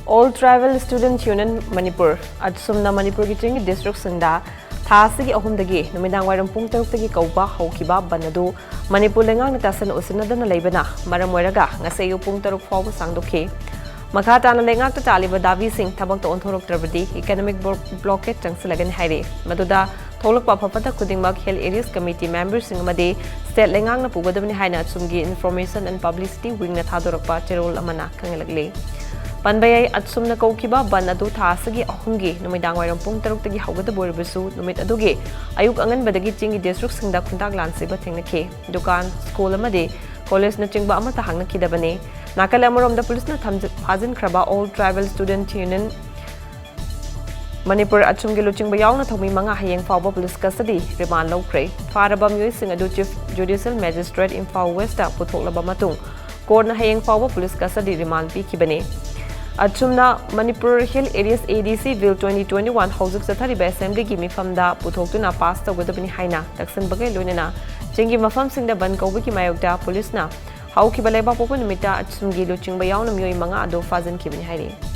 All Tribal Student Union Manipur Atsumna Manipur ki chingi district singda thasigi ahumdagi numidang wairam pung taruk kauba haukiba banadu Manipur lengang natasan usinadana leibana maram wairaga ngasayu pung taruk fawba sangdokhe Makhatana lengak ta taliba davi sing thabak to onthorok trabadi economic blockade changsilagan haire maduda tholok pa phapata khudingmak health areas committee members sing amade state lengang na pugadabni haina atsumgi information and publicity wing na thadorakpa cherol amana kangelagle Panbayay at sumna kaukiba ban adu thasagi ahumgi numidang wairam pung taruk tagi haugada borbasu numit adugi ayuk angan badagi chingi district singda khuntak lansiba thengnakhe dukan school amade college na chingba amata hangnakidabane nakal amarom da police na Phajinkhibashing All Tribal Student Union Manipur achumgi luchingba yauna thomi manga Hayeng Phaoba police custody Remand Loukhre faraba myoi sing adu chief judicial magistrate Imphal West ta puthoklaba matung court na Hayeng Phaoba police custody remand pikibane Achumna Manipur Hill Areas ADC Bill 2021 Housing Sathari by Assembly gi mifamda puthokuna pass tawgadabani haina taksan bagai loinana chingi mafam singda ban kaubaki mayokta police na haukiba leba popo nimita achumgi luchingba yauna myoi manga ado Phajinkhibashing haire